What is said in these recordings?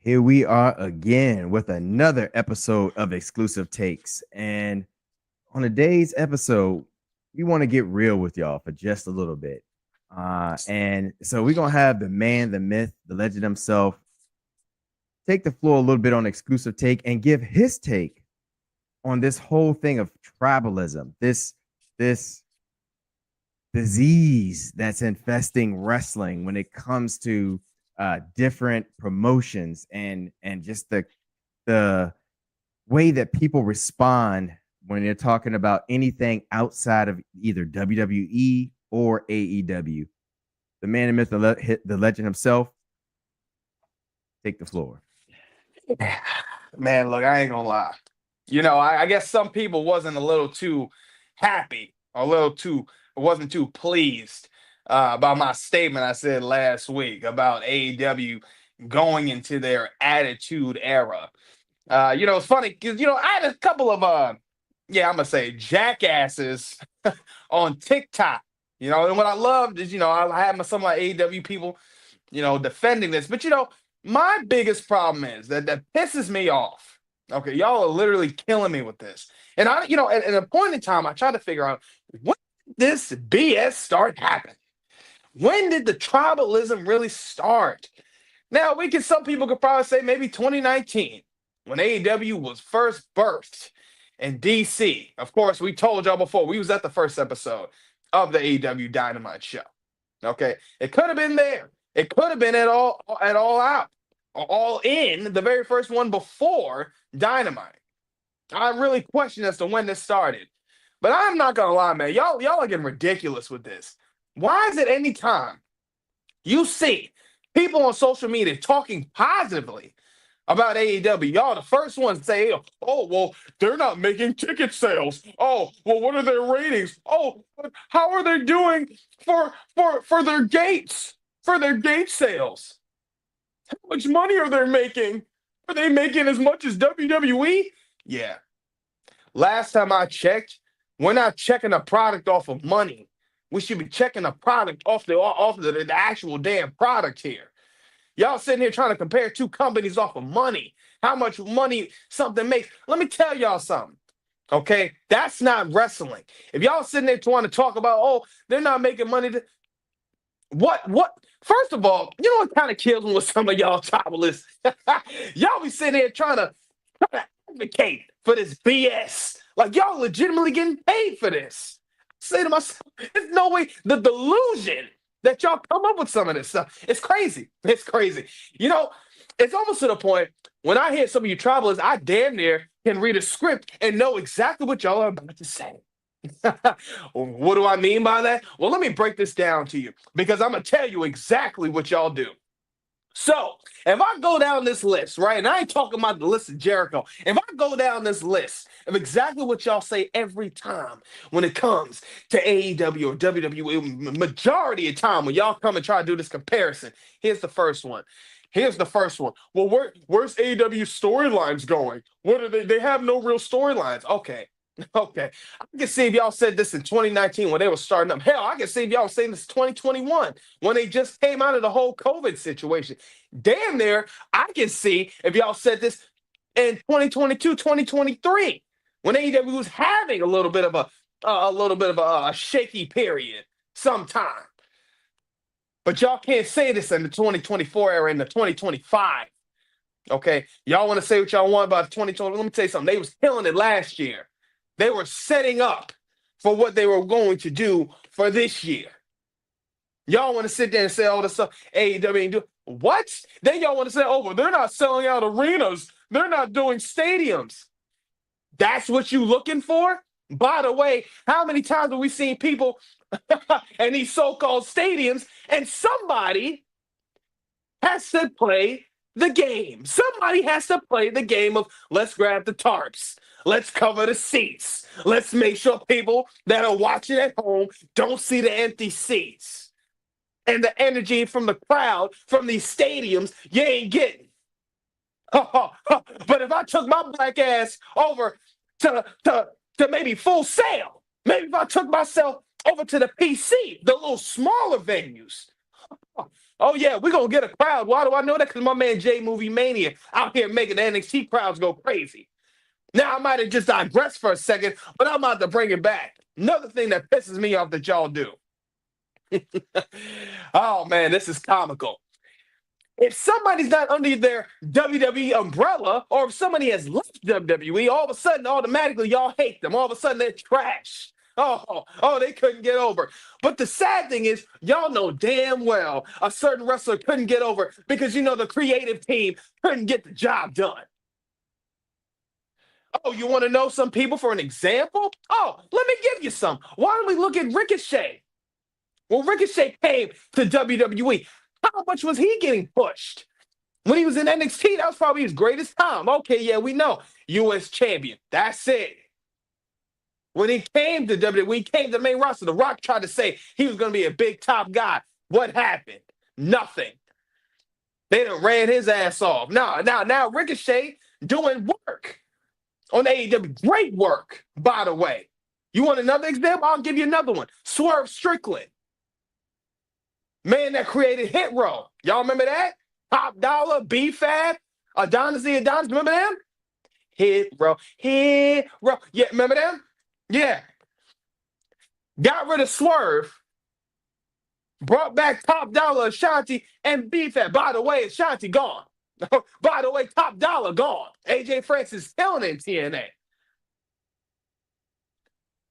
Here we are again with another episode of Exclusive Takes. And on today's episode, we want to get real with y'all for just a little bit. And so we're going to have the man, the myth, the legend himself take the floor a little bit on Exclusive Take and give his take on this whole thing of tribalism, this disease that's infesting wrestling when it comes to different promotions and just the way that people respond when they're talking about anything outside of either WWE or AEW. The man and myth, the legend himself, take the floor. Man, look, I ain't gonna lie. I guess some people wasn't a little too happy, wasn't too pleased about my statement I said last week about AEW going into their attitude era. It's funny because I had a couple of I'm gonna say jackasses on TikTok. And what I loved is I had some of my AEW people, defending this, but my biggest problem is that pisses me off. Okay, y'all are literally killing me with this. And at a point in time, I tried to figure out when did this BS start happening? When did the tribalism really start? Now, some people could probably say maybe 2019, when AEW was first birthed in DC. Of course, we told y'all before, we was at the first episode of the AEW Dynamite show. Okay, it could have been there. It could have been at all out. All in, the very first one before Dynamite. I really question as to when this started. But I'm not gonna lie, man. Y'all are getting ridiculous with this. Why is it any time you see people on social media talking positively about AEW, y'all the first ones to say, oh, well, they're not making ticket sales. Oh, well, what are their ratings? Oh, how are they doing for their gates, for their gate sales? How much money are they making? Are they making as much as WWE? Yeah. Last time I checked, we're not checking a product off of money. We should be checking a product off the actual damn product here. Y'all sitting here trying to compare two companies off of money. How much money something makes. Let me tell y'all something. Okay? That's not wrestling. If y'all sitting there trying to talk about, oh, they're not making money. What? First of all, you know what kind of kills me with some of y'all tribalists? Y'all be sitting here trying to advocate for this BS. Like y'all legitimately getting paid for this. Say to myself, there's no way. The delusion that y'all come up with some of this stuff. It's crazy. It's crazy. It's almost to the point when I hear some of you tribalists, I damn near can read a script and know exactly what y'all are about to say. What do I mean by that? Well, let me break this down to you because I'm going to tell you exactly what y'all do. So, if I go down this list, right, and I ain't talking about the list of Jericho, if I go down this list of exactly what y'all say every time when it comes to AEW or WWE, majority of time when y'all come and try to do this comparison, here's the first one. Well, where's AEW storylines going? What are they? They have no real storylines. Okay. Okay. I can see if y'all said this in 2019 when they were starting up. Hell, I can see if y'all saying this 2021 when they just came out of the whole COVID situation. Damn near, I can see if y'all said this in 2022, 2023 when AEW was having a little bit of a shaky period sometime. But y'all can't say this in the 2024 era, in the 2025. Okay, y'all want to say what y'all want about 2020? Let me tell you something. They was killing it last year. They were setting up for what they were going to do for this year. Y'all want to sit there and say all this stuff, AEW ain't do what? Then y'all want to say, oh, well, they're not selling out arenas. They're not doing stadiums. That's what you looking for? By the way, how many times have we seen people in these so-called stadiums and somebody has to play the game. Somebody has to play the game of let's grab the tarps. Let's cover the seats. Let's make sure people that are watching at home don't see the empty seats. And the energy from the crowd, from these stadiums, you ain't getting. But if I took my black ass over to maybe Full Sail, maybe if I took myself over to the PC, the little smaller venues, Oh yeah, we're gonna get a crowd. Why do I know that? Because my man J Movie Mania out here making the NXT crowds go crazy. Now I might have just digressed for a second, but I'm about to bring it back. Another thing that pisses me off that y'all do. Oh man, this is comical. If somebody's not under their WWE umbrella, or if somebody has left WWE, all of a sudden, automatically, y'all hate them. All of a sudden, they're trash. Oh, they couldn't get over. But the sad thing is, y'all know damn well a certain wrestler couldn't get over because the creative team couldn't get the job done. Oh, you want to know some people for an example? Oh, let me give you some. Why don't we look at Ricochet? Well, Ricochet came to WWE. How much was he getting pushed? When he was in NXT, that was probably his greatest time. Okay, yeah, we know. U.S. champion. That's it. When he came to WWE, when he came to the main roster, The Rock tried to say he was going to be a big top guy. What happened? Nothing. They done ran his ass off. Now Ricochet doing work on AEW. Great work, by the way. You want another example? I'll give you another one. Swerve Strickland. Man that created Hit Row. Y'all remember that? Top Dollar, B-Fab, Adonis the Adonis. Remember them? Hit Row. Yeah, remember them? Yeah. Got rid of Swerve. Brought back Top Dollar, Ashanti, and B-Fab. By the way, Ashanti gone. By the way, Top Dollar gone. AJ Francis killing in TNA.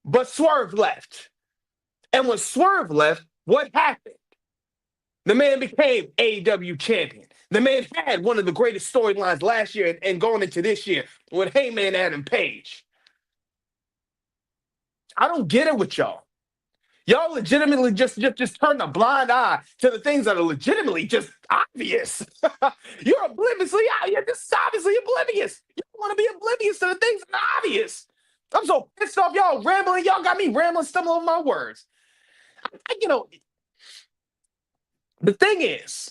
But Swerve left. And when Swerve left, what happened? The man became AEW champion. The man had one of the greatest storylines last year and going into this year with Heyman Adam Page. I don't get it with y'all. Y'all legitimately just turn a blind eye to the things that are legitimately just obvious. You're obliviously out. You're just obviously oblivious. You don't want to be oblivious to the things that are obvious. I'm so pissed off y'all rambling. Y'all got me rambling, stumbling over my words. The thing is,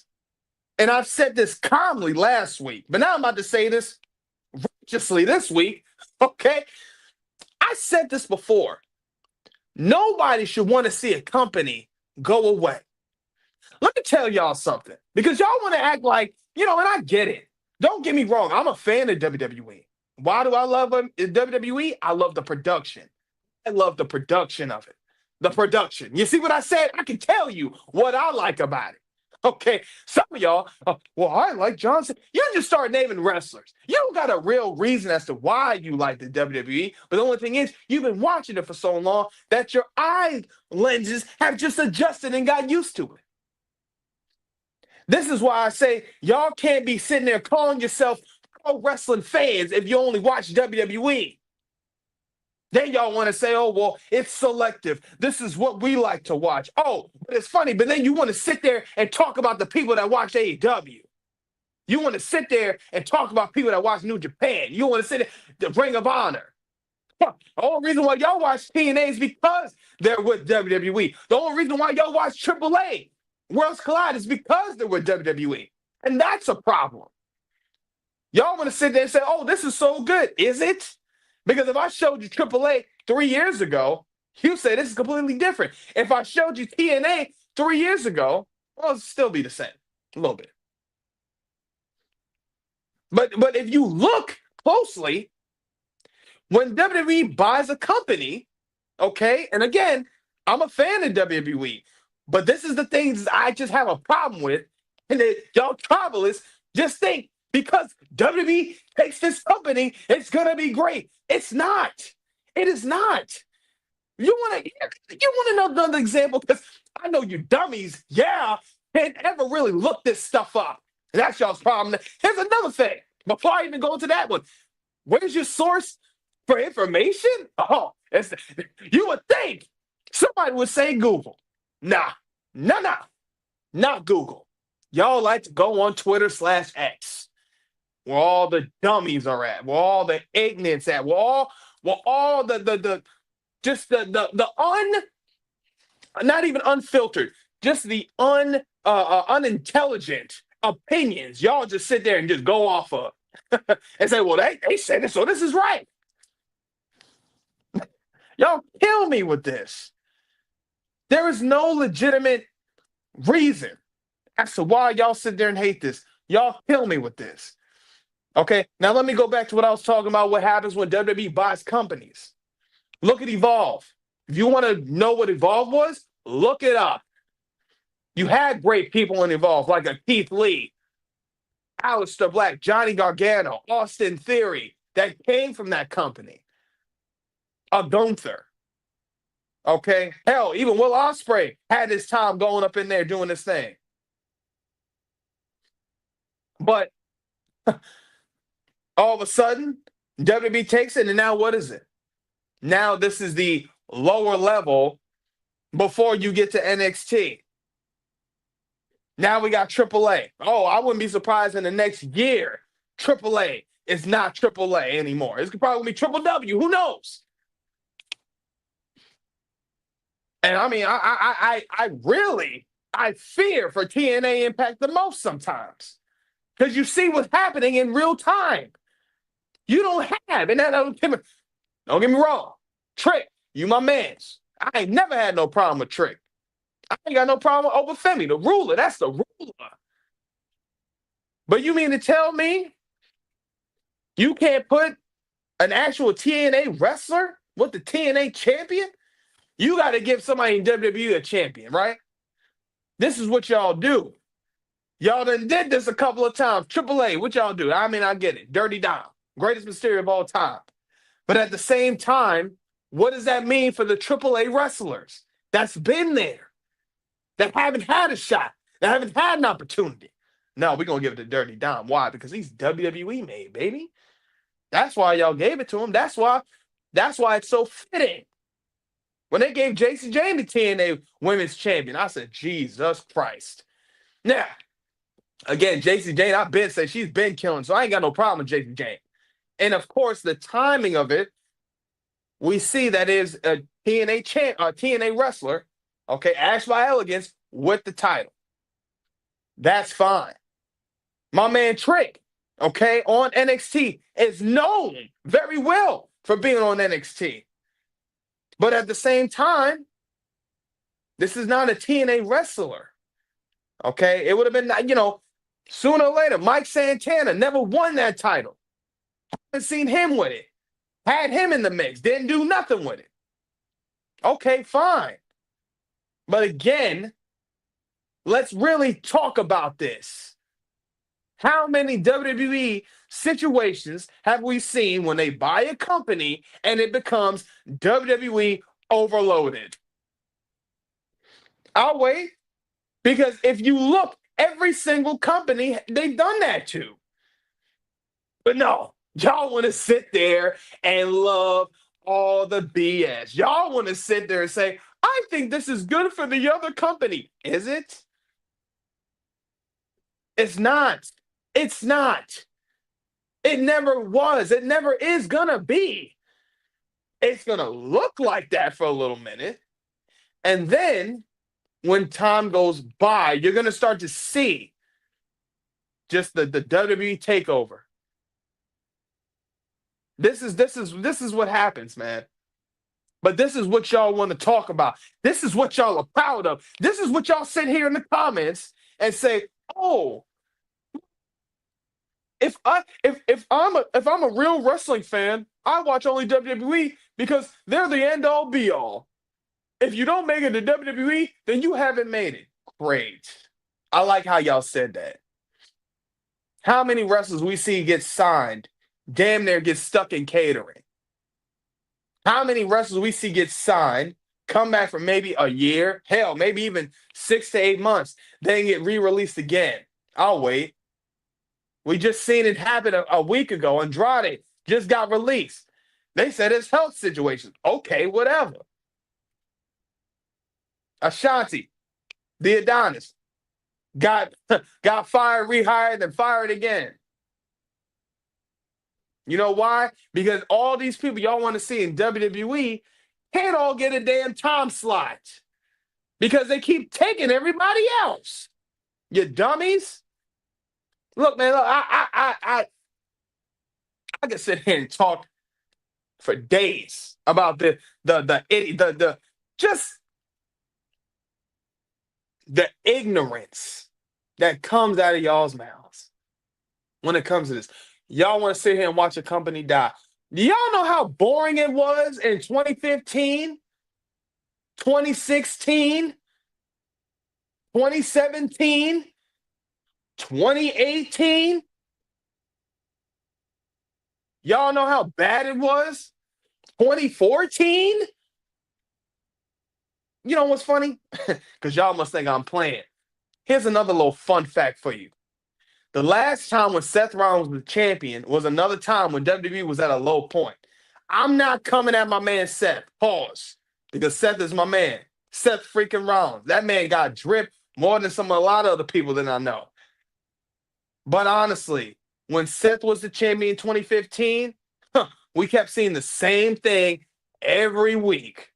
and I've said this calmly last week, but now I'm about to say this righteously this week, okay? I said this before. Nobody should want to see a company go away. Let me tell y'all something, because y'all want to act like, and I get it. Don't get me wrong. I'm a fan of WWE. Why do I love WWE? I love the production. I love the production of it. The production. You see what I said? I can tell you what I like about it. Okay, some of y'all, well, I like Johnson. You just start naming wrestlers. You don't got a real reason as to why you like the WWE, but the only thing is, you've been watching it for so long that your eye lenses have just adjusted and got used to it. This is why I say y'all can't be sitting there calling yourself pro wrestling fans if you only watch WWE. Then y'all want to say, oh, well, it's selective. This is what we like to watch. Oh, but it's funny. But then you want to sit there and talk about the people that watch AEW. You want to sit there and talk about people that watch New Japan. You want to sit there, the Ring of Honor. The only reason why y'all watch TNA is because they're with WWE. The only reason why y'all watch AAA, Worlds Collide, is because they're with WWE. And that's a problem. Y'all want to sit there and say, oh, this is so good. Is it? Because if I showed you AAA 3 years ago, you say this is completely different. If I showed you TNA 3 years ago, well, it'll still be the same, a little bit. But if you look closely, when WWE buys a company, okay, and again, I'm a fan of WWE, but this is the things I just have a problem with, and that y'all tribalists just think because WWE takes this company, it's gonna be great. It's not. It is not. You want to know another example? Because I know you dummies, can't ever really look this stuff up. And that's y'all's problem. Here's another thing. Before I even go into that one, where's your source for information? Oh, you would think somebody would say Google. Nah, not Google. Y'all like to go on Twitter/X, where all the dummies are at, where all the ignorance at, where all not even unfiltered, just the unintelligent opinions. Y'all just sit there and just go off of and say, well, they said it, so this is right. Y'all kill me with this. There is no legitimate reason as to why y'all sit there and hate this. Y'all kill me with this. Okay, now let me go back to what I was talking about. What happens when WWE buys companies? Look at Evolve. If you want to know what Evolve was, look it up. You had great people in Evolve, like a Keith Lee, Aleister Black, Johnny Gargano, Austin Theory, that came from that company. A Gunther. Okay, hell, even Will Ospreay had his time going up in there doing this thing. But all of a sudden, WWE takes it, and now what is it? Now this is the lower level before you get to NXT. Now we got AAA. Oh, I wouldn't be surprised in the next year, AAA is not AAA anymore. It's probably be Triple W. Who knows? And I mean, I fear for TNA Impact the most sometimes because you see what's happening in real time. You don't have, and don't get me wrong, Trick, you my mans. I ain't never had no problem with Trick. I ain't got no problem with Obafemi, the ruler. That's the ruler. But you mean to tell me you can't put an actual TNA wrestler with the TNA champion? You got to give somebody in WWE a champion, right? This is what y'all do. Y'all done did this a couple of times. AAA, what y'all do? I mean, I get it. Dirty Dom, greatest Mysterio of all time. But at the same time, what does that mean for the AAA wrestlers that's been there, that haven't had a shot, that haven't had an opportunity? No, we're going to give it to Dirty Dom. Why? Because he's WWE made, baby. That's why y'all gave it to him. That's why it's so fitting. When they gave Jacy Jayne the TNA Women's Champion, I said, Jesus Christ. Now, again, Jacy Jayne, I've been saying she's been killing, so I ain't got no problem with Jacy Jayne. And of course, the timing of it, we see that is a TNA wrestler, okay, Ash by Elegance with the title. That's fine. My man Trick, okay, on NXT is known very well for being on NXT. But at the same time, this is not a TNA wrestler. Okay? It would have been, sooner or later, Mike Santana never won that title. Haven't seen him with it. Had him in the mix. Didn't do nothing with it. Okay, fine. But again, let's really talk about this. How many WWE situations have we seen when they buy a company and it becomes WWE overloaded? I'll wait. Because if you look, every single company they've done that to. But no, y'all want to sit there and love all the BS. Y'all want to sit there and say, I think this is good for the other company. Is it? It's not. It's not. It never was. It never is going to be. It's going to look like that for a little minute. And then when time goes by, you're going to start to see just the WWE takeover. This is what happens, man. But this is what y'all want to talk about. This is what y'all are proud of. This is what y'all sit here in the comments and say, "Oh, if I'm a real wrestling fan, I watch only WWE because they're the end all be all. If you don't make it to WWE, then you haven't made it." Great. I like how y'all said that. How many wrestlers we see get signed, damn near get stuck in catering? How many wrestlers we see get signed, come back for maybe a year, hell, maybe even 6 to 8 months, then get re-released again? I'll wait. We just seen it happen a week ago. Andrade just got released. They said his health situation. Okay, whatever. Ashanti, the Adonis, got fired, rehired, and fired again. You know why? Because all these people y'all want to see in WWE can't all get a damn time slot because they keep taking everybody else. You dummies. Look, man, look, I could sit here and talk for days about just the ignorance that comes out of y'all's mouths when it comes to this. Y'all want to sit here and watch a company die. Do y'all know how boring it was in 2015, 2016, 2017, 2018? Y'all know how bad it was? 2014? You know what's funny? Because y'all must think I'm playing. Here's another little fun fact for you. The last time when Seth Rollins was the champion was another time when WWE was at a low point. I'm not coming at my man Seth. Pause. Because Seth is my man. Seth freaking Rollins. That man got drip more than a lot of other people that I know. But honestly, when Seth was the champion in 2015, we kept seeing the same thing every week.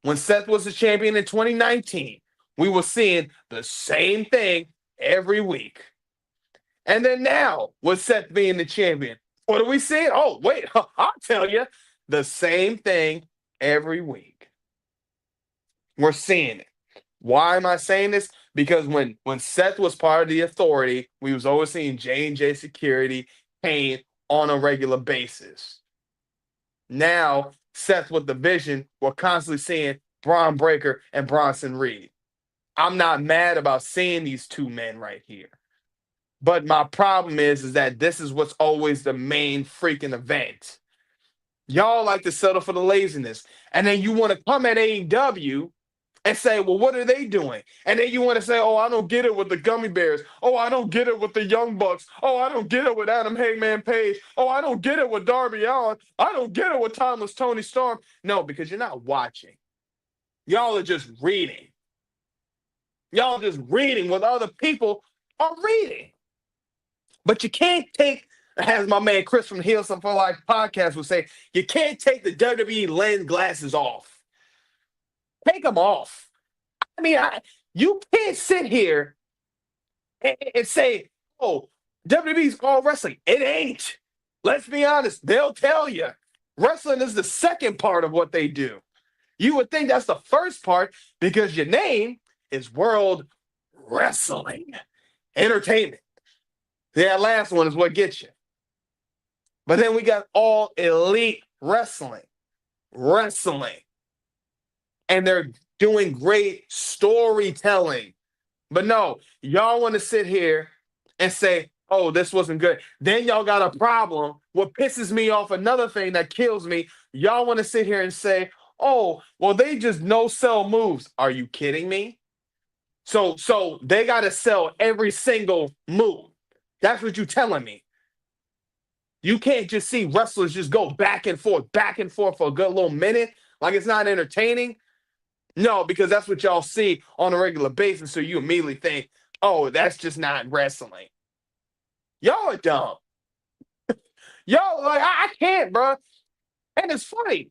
When Seth was the champion in 2019, we were seeing the same thing every week. And then now, with Seth being the champion, what are we seeing? Oh, wait, I'll tell you, the same thing every week. We're seeing it. Why am I saying this? Because when Seth was part of the Authority, we was always seeing J&J Security, Kane on a regular basis. Now, Seth with the Vision, we're constantly seeing Braun Breaker and Bronson Reed. I'm not mad about seeing these two men right here. But my problem is that this is what's always the main freaking event. Y'all like to settle for the laziness. And then you want to come at AEW and say, well, what are they doing? And then you want to say, oh, I don't get it with the Gummy Bears. Oh, I don't get it with the Young Bucks. Oh, I don't get it with Adam Hangman Page. Oh, I don't get it with Darby Allin. I don't get it with Timeless Tony Storm. No, because you're not watching. Y'all are just reading. Y'all just reading what other people are reading. But you can't take, as my man Chris from Heal Some for Life podcast would say, you can't take the WWE lens glasses off. Take them off. I mean, you can't sit here and say, oh, WWE's all wrestling. It ain't. Let's be honest. They'll tell you. Wrestling is the second part of what they do. You would think that's the first part because your name is World Wrestling Entertainment. That last one is what gets you. But then we got All Elite Wrestling. And they're doing great storytelling. But no, y'all want to sit here and say, oh, this wasn't good. Then y'all got a problem. What pisses me off, another thing that kills me, y'all want to sit here and say, oh, well, they just no-sell moves. Are you kidding me? So they got to sell every single move. That's what you're telling me. You can't just see wrestlers just go back and forth for a good little minute like it's not entertaining. No, because that's what y'all see on a regular basis. So you immediately think, oh, that's just not wrestling. Y'all are dumb. Y'all, like, I can't, bro. And it's funny.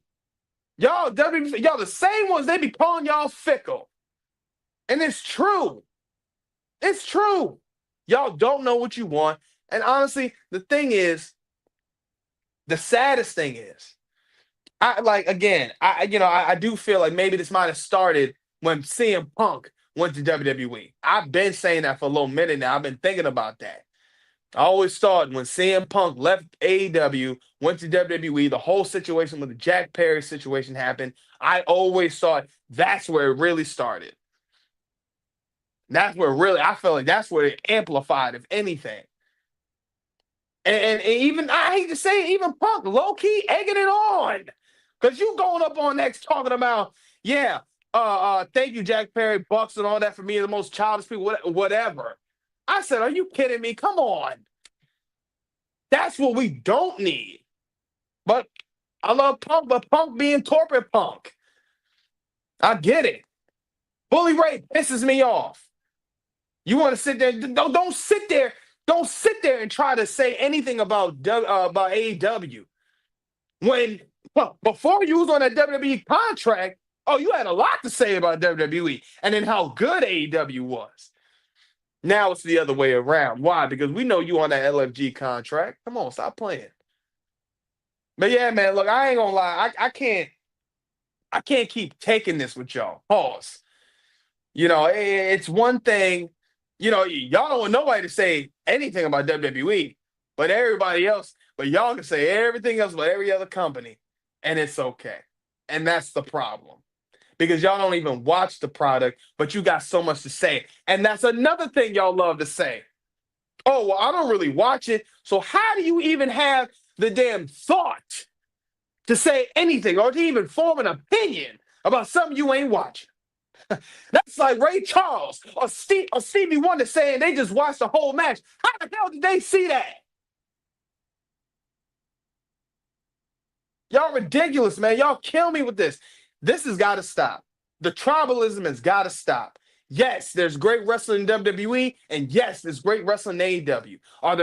Y'all the same ones, they be calling y'all fickle. And it's true. It's true. Y'all don't know what you want. And honestly, the thing is, the saddest thing is, I do feel like maybe this might have started when CM Punk went to WWE. I've been saying that for a little minute now. I've been thinking about that. I always thought when CM Punk left AEW, went to WWE, the whole situation with the Jack Perry situation happened. I always thought that's where it really started. That's where I feel like that's where it amplified, if anything. And even, I hate to say it, even Punk, low-key egging it on. Because you going up on X talking about, thank you, Jack Perry, Bucks, and all that for me, the most childish people, whatever. I said, are you kidding me? Come on. That's what we don't need. But I love Punk, but Punk being corporate Punk. I get it. Bully Ray pisses me off. You want to sit there, don't sit there. Don't sit there and try to say anything about AEW. When before you was on that WWE contract, oh, you had a lot to say about WWE and then how good AEW was. Now it's the other way around. Why? Because we know you on that LFG contract. Come on, stop playing. But yeah, man, look, I ain't gonna lie. I can't keep taking this with y'all. Pause. You know, it's one thing, y'all don't want nobody to say anything about WWE, but everybody else, but y'all can say everything else about every other company, and it's okay. And that's the problem. Because y'all don't even watch the product, but you got so much to say. And that's another thing y'all love to say. Oh, well, I don't really watch it. So how do you even have the damn thought to say anything or to even form an opinion about something you ain't watching? That's like Ray Charles or Stevie Wonder saying they just watched the whole match. How the hell did they see that? Y'all ridiculous, man. Y'all kill me with this. This has got to stop. The tribalism has got to stop. Yes, there's great wrestling in WWE, and yes, there's great wrestling in AEW. Are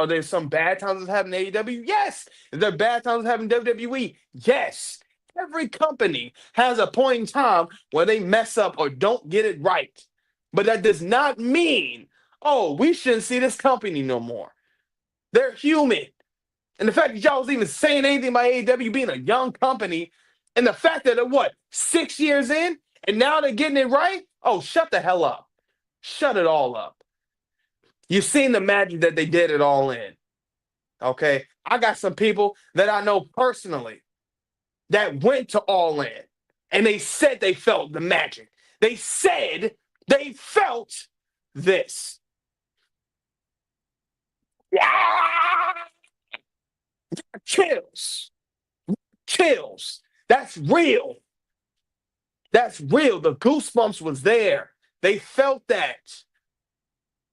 there some bad times that happen in AEW? Yes. Is there bad times that happen in WWE? Yes. Every company has a point in time where they mess up or don't get it right. But that does not mean, oh, we shouldn't see this company no more. They're human. And the fact that y'all was even saying anything about AEW being a young company, and the fact that they're 6 years in, and now they're getting it right? Oh, shut the hell up. Shut it all up. You've seen the magic that they did it all in. Okay? I got some people that I know personally that went to All In, and they said they felt the magic. They said they felt this. Yeah! Chills. Chills. That's real. That's real. The goosebumps was there. They felt that.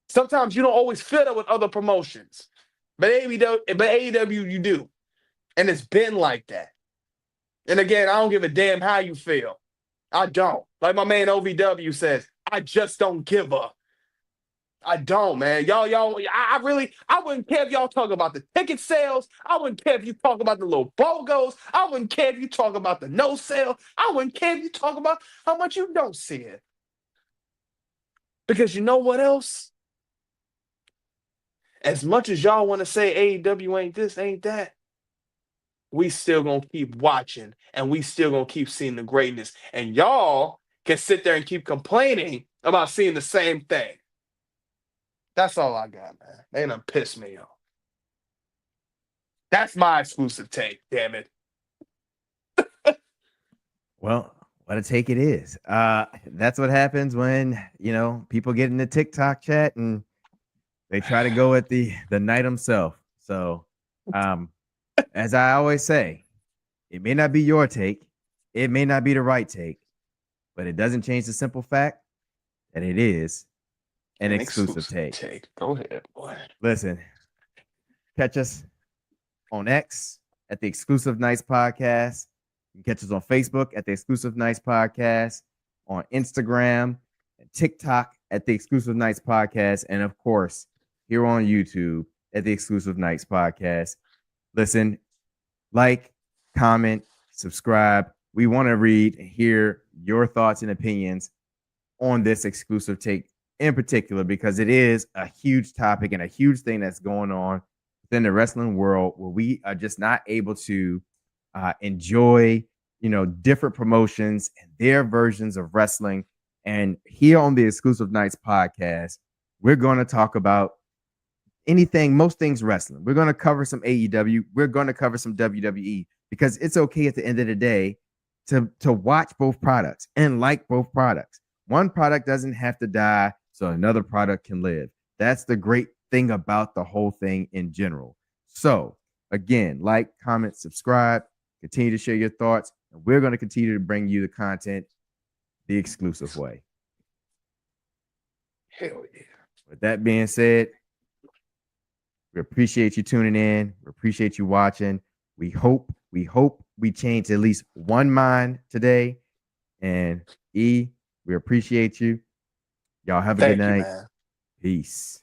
Sometimes you don't always feel that with other promotions. But AEW you do. And it's been like that. And again, I don't give a damn how you feel. I don't. Like my man OVW says, I just don't give a. I don't, man. I wouldn't care if y'all talk about the ticket sales. I wouldn't care if you talk about the little BOGOs. I wouldn't care if you talk about the no sale. I wouldn't care if you talk about how much you don't see it. Because you know what else? As much as y'all want to say AEW ain't this, ain't that, we still gonna keep watching and we still gonna keep seeing the greatness. And y'all can sit there and keep complaining about seeing the same thing. That's all I got, man. They done pissed me off. That's my exclusive take, damn it. Well, what a take it is. That's what happens when, people get in the TikTok chat and they try to go at the knight himself. So, as I always say, it may not be your take. It may not be the right take, but it doesn't change the simple fact that it is an exclusive take. Go ahead, boy. Listen, catch us on X at the Exclusive Nights Podcast. You can catch us on Facebook at the Exclusive Nights Podcast, on Instagram and TikTok at the Exclusive Nights Podcast, and of course, here on YouTube at the Exclusive Nights Podcast. Listen, like, comment, subscribe. We want to read and hear your thoughts and opinions on this exclusive take in particular, because it is a huge topic and a huge thing that's going on within the wrestling world, where we are just not able to enjoy, different promotions and their versions of wrestling. And here on the Exclusive Nights Podcast, we're going to talk about most things wrestling. We're going to cover some AEW. We're going to cover some WWE, because it's okay at the end of the day to watch both products and like both products. One product doesn't have to die so another product can live. That's the great thing about the whole thing in general. So again, like, comment, subscribe, continue to share your thoughts, and we're going to continue to bring you the content the exclusive way. Hell yeah. With that being said, we appreciate you tuning in. We appreciate you watching. We hope we change at least one mind today. And we appreciate you. Y'all have a good night. Man. Peace.